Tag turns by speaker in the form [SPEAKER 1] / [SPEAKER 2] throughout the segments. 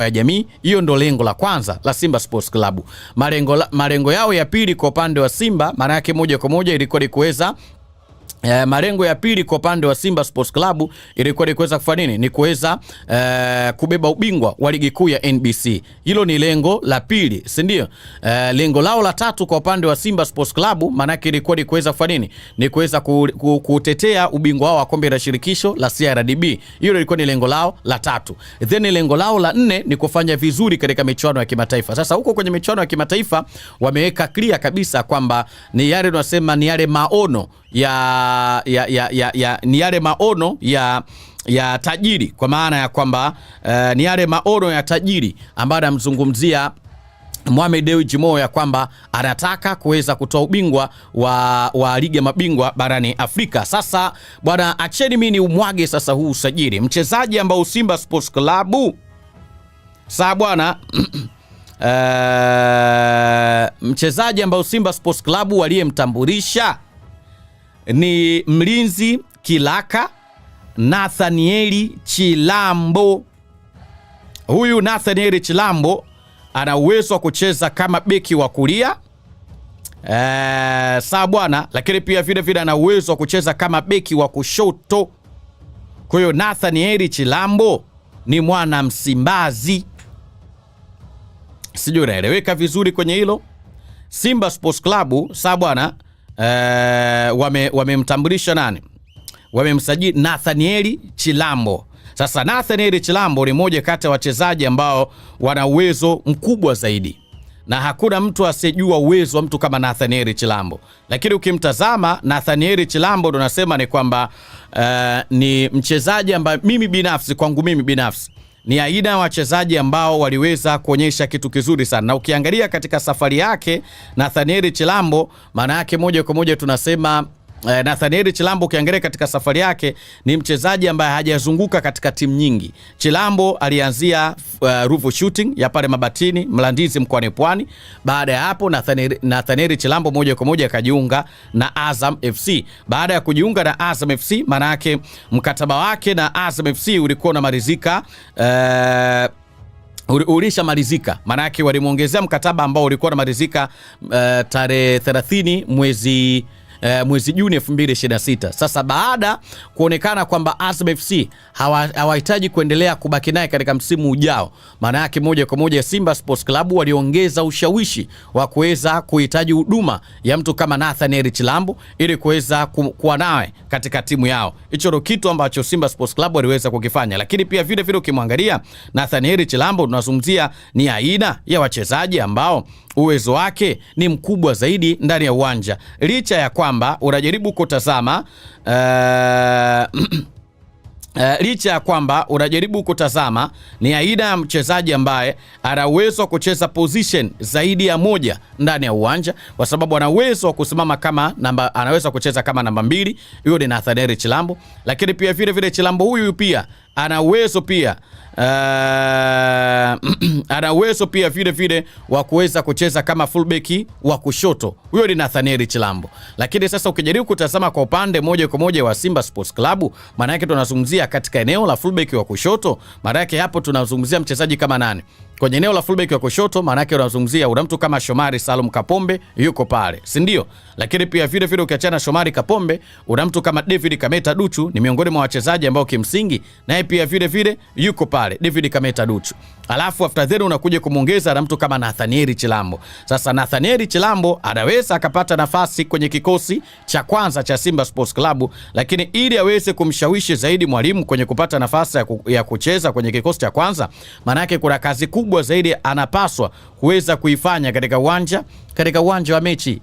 [SPEAKER 1] ya jamii. Hiyo ndo lengo la kwanza la Simba Sports Club. Malengo yao ya pili kwa upande wa Simba, maana yake moja kwa moja ilikuwa ni kuweza malengo ya pili kwa upande wa Simba Sports Club ilikuwa ni kuweza kufanya nini? Ni kuweza kubeba ubingwa wa ligi kuu ya NBC. Hilo ni lengo la pili, si ndio? Lengo lao la tatu kwa upande wa Simba Sports Club maana yake ilikuwa ni kuweza kufanya nini? Ni kuweza kutetea ubingwa wao wa kombe la shirikisho la CRDB. Hilo lilikuwa ni lengo lao la tatu. Then lengo lao la nne ni kufanya vizuri katika michuano ya kimataifa. Sasa huko kwenye michuano ya kimataifa wameweka clear kabisa kwamba ni yale tunasema ni yale maono ni yale maono ya tajiri, kwa maana ya kwamba ni yale maono ya tajiri ambayo anamzungumzia Mohamed Dewji Mo, ya kwamba anataka kuweza kutoa ubingwa wa ligi ya mabingwa barani Afrika. Sasa bwana, acheni mimi ni umwage sasa huu usajili. Mchezaji ambao Simba Sports Club sasa bwana mchezaji ambao Simba Sports Club waliyemtambulisha ni mlinzi Kilaka Nathanieli Chilambo. Huyu Nathanieli Chilambo ana uwezo wa kucheza kama beki wa kulia sawa bwana, lakini pia vile vile ana uwezo wa kucheza kama beki wa kushoto. Kwa hiyo Nathanieli Chilambo ni mwana Msimbazi. Sijui naeleweka vizuri kwenye hilo. Simba Sports Club sawa bwana, wamemtambulisha nani? Wamemsajili Nathanieli Chilambo. Sasa Nathanieli Chilambo ni moja kati ya wachezaji ambao wana uwezo mkubwa zaidi, na hakuna mtu asiyejua uwezo wa mtu kama Nathanieli Chilambo. Lakini ukimtazama Nathanieli Chilambo ndo nasema ni kwamba ni mchezaji ambaye kwangu mimi binafsi ni aina ya wachezaji ambao waliweza kuonyesha kitu kizuri sana. Na ukiangalia katika safari yake Nathanieli Chilambo, maana yake moja kwa moja tunasema Nathanieli Chilambo ukiangalia katika safari yake ni mchezaji ambaye hajazunguka katika timu nyingi. Chilambo alianzia Ruvu Shooting ya pale Mabatini, Mlandizi mkoani Pwani. Baada ya hapo Nathanieli Chilambo moja kwa moja akajiunga na Azam FC. Baada ya kujiunga na Azam FC, maana yake mkataba wake na Azam FC ulikuwa unamalizika ulishamalizika. Maana yake walimuongezea mkataba ambao ulikuwa unamalizika tarehe 30 mwezi Juni 2026. Sasa baada kuonekana kwamba Azam FC hawahitaji kuendelea kubaki naye katika msimu ujao, maana yake moja kwa moja Simba Sports Club waliongeza ushawishi wa kuweza kuhitaji huduma ya mtu kama Nathanieli Chilambo ili kuweza kuwa naye katika timu yao. Hicho ndio kitu ambacho Simba Sports Club waliweza kukifanya. Lakini pia vile vile ukimwangalia Nathanieli Chilambo, tunazungumzia ni aina ya wachezaji ambao uwezo wake ni mkubwa zaidi ndani ya uwanja. Licha ya kwamba unajaribu kutazama ni aina ya mchezaji ambaye ana uwezo wa kucheza position zaidi ya moja ndani ya uwanja, kwa sababu ana uwezo wa kusimama kama namba, anaweza kucheza kama namba 2. Hiyo ni Nathanieli Chilambo. Lakini pia vile vile Chilambo huyu pia ana uwezo pia vile vile wa kuweza kucheza kama fullback wa kushoto. Huyo ni Nathanieli Chilambo. Lakini sasa ukijaribu kutazama kwa upande moja kwa moja wa Simba Sports Club, maana yake tunazungumzia katika eneo la fullback wa kushoto, maana yake hapo tunazungumzia mchezaji kama nani? Kwenye eneo la fullback wa kushoto maana yake unazungumzia una mtu kama Shomari Salum Kapombe yuko pale, si ndio? Lakini pia vile vile ukiachana Shomari Kapombe, una mtu kama David Kameta Duchu, ni miongoni mwa wachezaji ambao kimsingi naye pia vile vile yuko pale, David Kameta Duchu. Alafu after then unakuja kumuongeza na mtu kama Nathanieli Chilambo. Sasa Nathanieli Chilambo anaweza akapata nafasi kwenye kikosi cha kwanza cha Simba Sports Club, lakini ili aweze kumshawishi zaidi mwalimu kwenye kupata nafasi ya kucheza kwenye kikosi cha kwanza, maana yake kuna kazi kubwa zaidi anapaswa kuweza kuifanya katika uwanja wa mechi.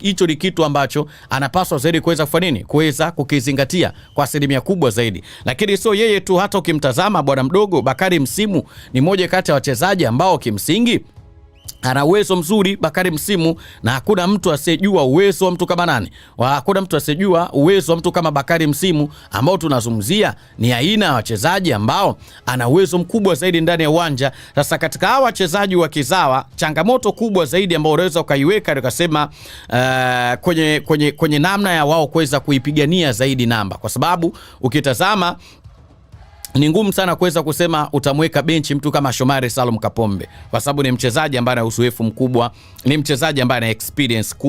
[SPEAKER 1] Hicho ni kitu ambacho anapaswa zaidi kuweza kufanya nini? Kuweza kukizingatia kwa asilimia kubwa zaidi. Lakini sio yeye tu, hata ukimtazama bwana mdogo Bakari Msimu ni moja kati ya wachezaji ambao kimsingi ana uwezo mzuri Bakari Msimu, na hakuna mtu asiyejua uwezo wa mtu kama nani? Hakuna mtu asiyejua uwezo wa mtu kama Bakari Msimu, ambao tunazungumzia ni aina ya wachezaji ambao ana uwezo mkubwa zaidi ndani ya uwanja. Sasa katika hawa wachezaji wa kizawa, changamoto kubwa zaidi ambao unaweza ukaiweka ukasema kwenye namna ya wao kuweza kuipigania zaidi namba, kwa sababu ukitazama ni ngumu sana kuweza kusema utamweka benchi mtu kama Shomari Salum Kapombe, kwa sababu ni mchezaji ambaye ana uzoefu mkubwa, ni mchezaji ambaye ana experience kubwa.